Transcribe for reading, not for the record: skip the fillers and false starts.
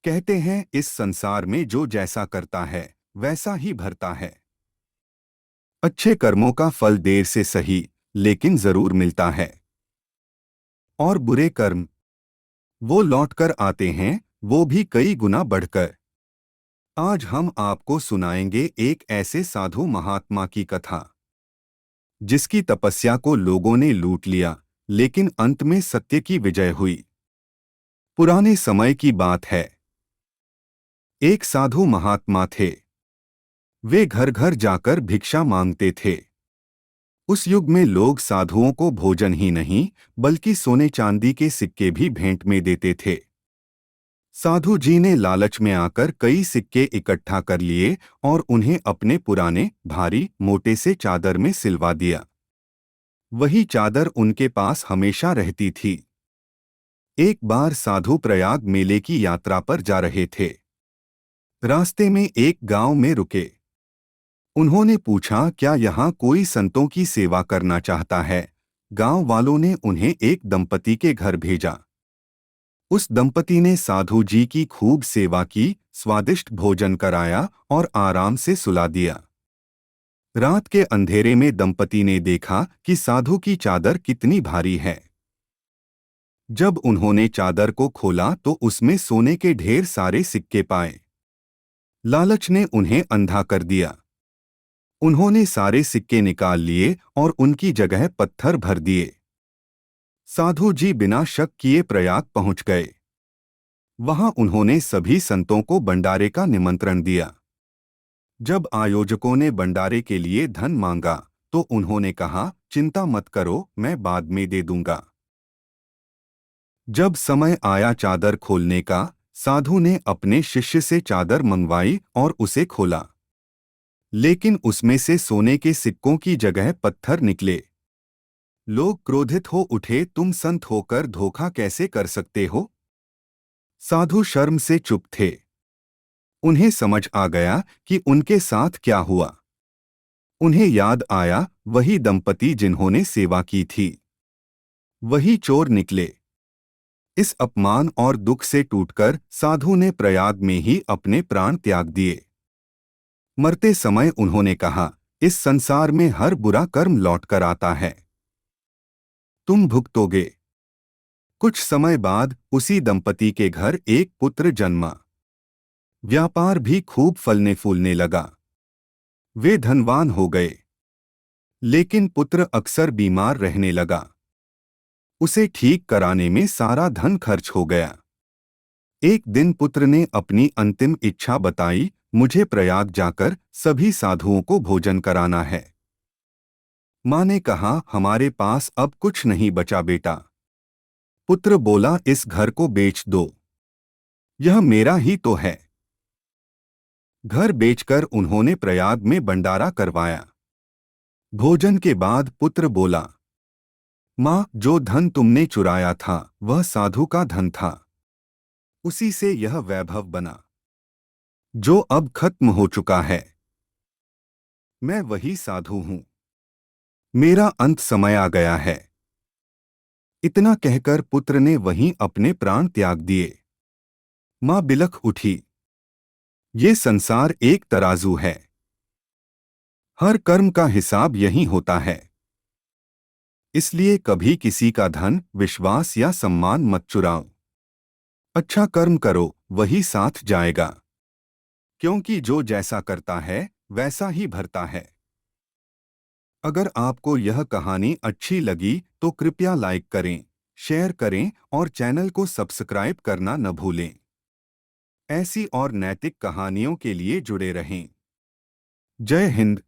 कहते हैं इस संसार में जो जैसा करता है वैसा ही भरता है। अच्छे कर्मों का फल देर से सही लेकिन जरूर मिलता है, और बुरे कर्म वो लौट कर आते हैं, वो भी कई गुना बढ़कर। आज हम आपको सुनाएंगे एक ऐसे साधु महात्मा की कथा जिसकी तपस्या को लोगों ने लूट लिया, लेकिन अंत में सत्य की विजय हुई। पुराने समय की बात है। एक साधु महात्मा थे। वे घर घर जाकर भिक्षा मांगते थे। उस युग में लोग साधुओं को भोजन ही नहीं बल्कि सोने चांदी के सिक्के भी भेंट में देते थे। साधु जी ने लालच में आकर कई सिक्के इकट्ठा कर लिए और उन्हें अपने पुराने भारी मोटे से चादर में सिलवा दिया। वही चादर उनके पास हमेशा रहती थी। एक बार साधु प्रयाग मेले की यात्रा पर जा रहे थे। रास्ते में एक गांव में रुके। उन्होंने पूछा, क्या यहाँ कोई संतों की सेवा करना चाहता है? गांव वालों ने उन्हें एक दंपति के घर भेजा। उस दंपति ने साधु जी की खूब सेवा की, स्वादिष्ट भोजन कराया और आराम से सुला दिया। रात के अंधेरे में दंपति ने देखा कि साधु की चादर कितनी भारी है। जब उन्होंने चादर को खोला तो उसमें सोने के ढेर सारे सिक्के पाए। लालच ने उन्हें अंधा कर दिया। उन्होंने सारे सिक्के निकाल लिए और उनकी जगह पत्थर भर दिए। साधु जी बिना शक किए प्रयाग पहुंच गए। वहां उन्होंने सभी संतों को भंडारे का निमंत्रण दिया। जब आयोजकों ने भंडारे के लिए धन मांगा तो उन्होंने कहा, चिंता मत करो, मैं बाद में दे दूंगा। जब समय आया चादर खोलने का, साधु ने अपने शिष्य से चादर मंगवाई और उसे खोला। लेकिन उसमें से सोने के सिक्कों की जगह पत्थर निकले। लोग क्रोधित हो उठे, तुम संत होकर धोखा कैसे कर सकते हो? साधु शर्म से चुप थे। उन्हें समझ आ गया कि उनके साथ क्या हुआ। उन्हें याद आया, वही दंपति जिन्होंने सेवा की थी, वही चोर निकले। इस अपमान और दुख से टूटकर साधु ने प्रयाग में ही अपने प्राण त्याग दिए। मरते समय उन्होंने कहा, इस संसार में हर बुरा कर्म लौट कर आता है, तुम भुगतोगे। कुछ समय बाद उसी दंपति के घर एक पुत्र जन्मा। व्यापार भी खूब फलने फूलने लगा। वे धनवान हो गए। लेकिन पुत्र अक्सर बीमार रहने लगा। उसे ठीक कराने में सारा धन खर्च हो गया। एक दिन पुत्र ने अपनी अंतिम इच्छा बताई, मुझे प्रयाग जाकर सभी साधुओं को भोजन कराना है। माँ ने कहा, हमारे पास अब कुछ नहीं बचा बेटा। पुत्र बोला, इस घर को बेच दो, यह मेरा ही तो है। घर बेचकर उन्होंने प्रयाग में भंडारा करवाया। भोजन के बाद पुत्र बोला, माँ, जो धन तुमने चुराया था वह साधु का धन था। उसी से यह वैभव बना, जो अब खत्म हो चुका है। मैं वही साधु हूँ। मेरा अंत समय आ गया है। इतना कहकर पुत्र ने वहीं अपने प्राण त्याग दिए। माँ बिलख उठी, ये संसार एक तराजू है। हर कर्म का हिसाब यहीं होता है। इसलिए कभी किसी का धन, विश्वास या सम्मान मत चुराओ। अच्छा कर्म करो, वही साथ जाएगा। क्योंकि जो जैसा करता है वैसा ही भरता है। अगर आपको यह कहानी अच्छी लगी तो कृपया लाइक करें, शेयर करें और चैनल को सब्सक्राइब करना न भूलें। ऐसी और नैतिक कहानियों के लिए जुड़े रहें। जय हिंद।